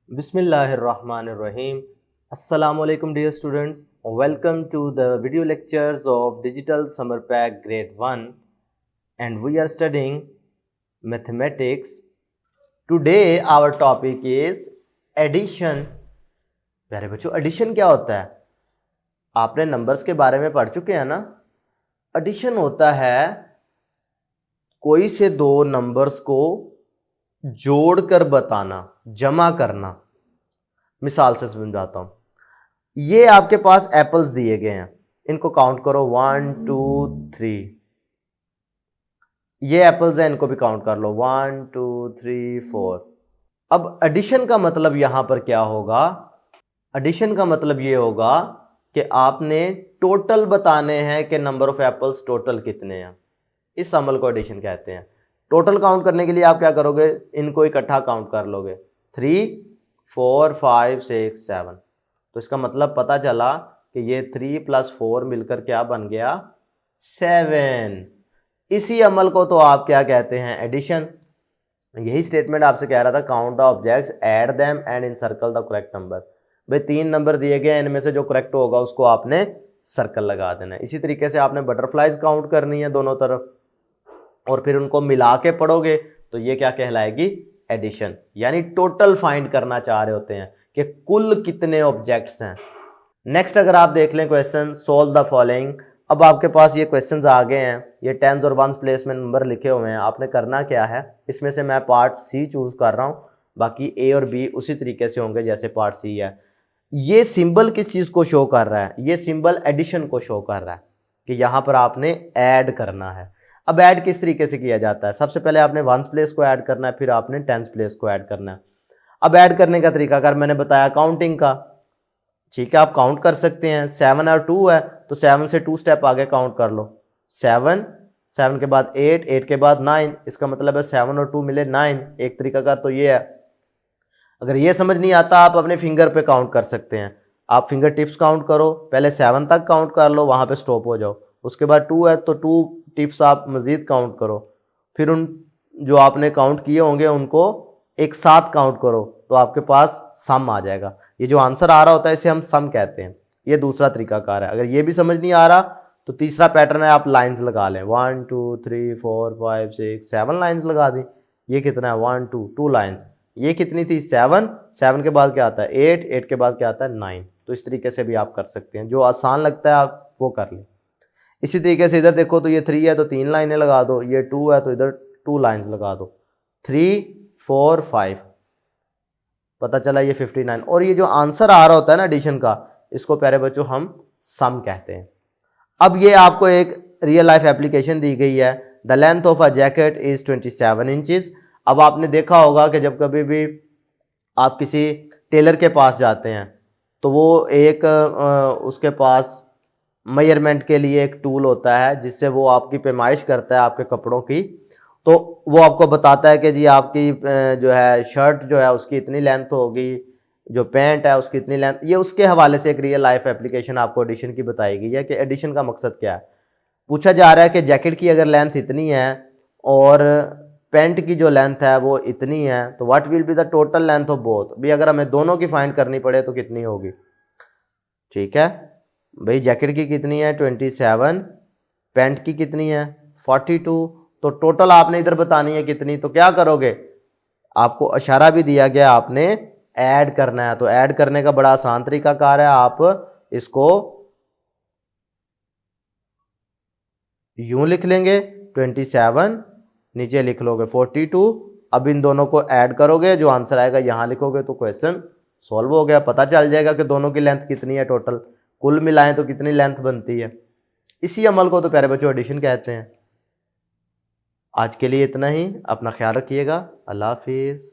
Bismillahirrahmanirrahim. Assalamualaikum dear students. Welcome to the video lectures of Digital Summer Pack Grade 1 and we are studying mathematics. Today our topic is addition. प्यारे बच्चों addition क्या होता है? आपने numbers के बारे में पढ़ चुके हैं ना? एडिशन होता है कोई से दो नंबर्स को जोड़कर बताना, जमा करना। मिसाल से समझाता हूं। ये आपके पास एप्पल्स दिए गए हैं, इनको काउंट करो 1 2 3। ये एप्पल्स हैं, इनको भी काउंट कर लो 1 2 3 4। अब एडिशन का मतलब यहां पर क्या होगा? एडिशन का मतलब ये होगा कि आपने टोटल बताने हैं कि नंबर ऑफ एप्पल्स टोटल कितने हैं। इस अमल को एडिशन कहते हैं। टोटल काउंट करने के लिए आप क्या करोगे? इनको इकट्ठा काउंट कर लोगे 3 4 5 6 7। तो इसका मतलब पता चला कि ये 3 + 4 मिलकर क्या बन गया? 7। इसी अमल को तो आप क्या कहते हैं? एडिशन। यही स्टेटमेंट आपसे कह रहा था, count the objects, add them and encircle the correct number. भाई 3 नंबर दिए गए हैं, इनमें से जो करेक्ट होगा उसको आपने सर्कल लगा देना है। इसी तरीके से आपने बटरफ्लाइज काउंट करनी है दोनों तरफ और फिर उनको मिला के पढ़ोगे तो ये क्या कहलाएगी? एडिशन। यानी टोटल फाइंड करना चाह रहे होते हैं कि कुल कितने ऑब्जेक्ट्स हैं। नेक्स्ट अगर आप देख लें क्वेश्चन, सोल्व द फॉलोइंग। अब आपके पास ये क्वेश्चंस आ गए हैं, ये टेंस और वंस प्लेस में नंबर लिखे हुए हैं। आपने करना क्या है, इसमें से मैं पार्ट सी चूज कर रहा हूं, बाकी ए और बी उसी तरीके से होंगे जैसे पार्ट सी है। ये सिंबल किस चीज को शो कर रहा है? ये सिंबल एडिशन को शो कर रहा है कि यहां पर आपने ऐड करना है। अब ऐड किस तरीके से किया जाता है? सबसे पहले आपने वंस प्लेस को ऐड करना है, फिर आपने टेंस प्लेस को ऐड करना है। अब ऐड करने का तरीकाकार मैंने बताया काउंटिंग का। ठीक है, आप काउंट कर सकते हैं। 7 और 2 है तो 7 से 2 स्टेप आगे काउंट कर लो। 7 के बाद 8 के बाद 9। इसका मतलब है 7 और 2 मिले 9। एक तरीकाकार तो ये है। अगर ये समझ नहीं आता आप अपने फिंगर पे काउंट कर सकते हैं। आप फिंगर टिप्स काउंट करो, पहले 7 तक काउंट कर लो, वहां पे स्टॉप हो जाओ। उसके बाद 2 है तो 2 टिप्स आप मजीद काउंट करो, फिर उन जो आपने काउंट किए होंगे उनको एक साथ काउंट करो तो आपके पास सम आ जाएगा। ये जो आंसर आ रहा होता है इसे हम सम कहते हैं। ये दूसरा तरीकाकार है। अगर ये भी समझ नहीं आ रहा तो तीसरा पैटर्न है, आप लाइंस लगा लें। 1 2 3 4 5 6 7 लाइंस लगा दी। ये कितना है? 1 2 2 लाइंस। ये कितनी थी? 7 के बाद क्या आता है? 8 के बाद क्या आता है? 9। तो इस तरीके से भी आप कर सकते हैं, जो आसान लगता है आप वो कर लें। इसी तरीके से इधर देखो तो ये 3 है तो 3 लाइनें लगा दो, ये 2 है तो इधर 2 लाइंस लगा दो। 3 4 5, पता चला ये 59। और ये जो आंसर आ रहा होता है ना एडिशन का, इसको प्यारे बच्चों हम सम कहते हैं। अब ये आपको एक रियल लाइफ एप्लीकेशन दी गई है। The length of a jacket is 27 inches. अब आपने देखा होगा कि जब कभी भी आप किसी टेलर के पास जाते हैं तो वो एक उसके पास मेजरमेंट के लिए एक टूल होता है जिससे वो आपकी पैमाइश करता है आपके कपड़ों की। तो वो आपको बताता है कि जी आपकी जो है शर्ट जो है उसकी इतनी लेंथ होगी, जो पैंट है उसकी इतनी लेंथ। ये उसके हवाले से एक रियल लाइफ एप्लीकेशन आपको एडिशन की बताई गई है कि एडिशन का मकसद क्या है। पूछा जा रहा है कि जैकेट की अगर लेंथ इतनी है और पैंट की जो लेंथ है वो इतनी है तो what will be the total length of both. भी अगर हमें दोनों की फाइंड करनी पड़े तो कितनी होगी? ठीक है भाई, जैकेट की कितनी है? 27। पैंट की कितनी है? 42। तो टोटल आपने इधर बतानी है कितनी। तो क्या करोगे? आपको इशारा भी दिया गया, आपने ऐड करना है। तो ऐड करने का बड़ा आसान तरीकाकार है। आप इसको यूं लिख लेंगे 27, नीचे लिख लोगे 42। अब इन दोनों को ऐड करोगे, जो आंसर आएगा यहां लिखोगे तो क्वेश्चन सॉल्व हो गया। पता चल जाएगा कि दोनों की लेंथ कितनी है टोटल, कुल मिलाएं तो कितनी लेंथ बनती है। इसी अमल को तो प्यारे बच्चों एडिशन कहते हैं। आज के लिए इतना ही। अपना ख्याल रखिएगा। अल्लाह हाफिज़।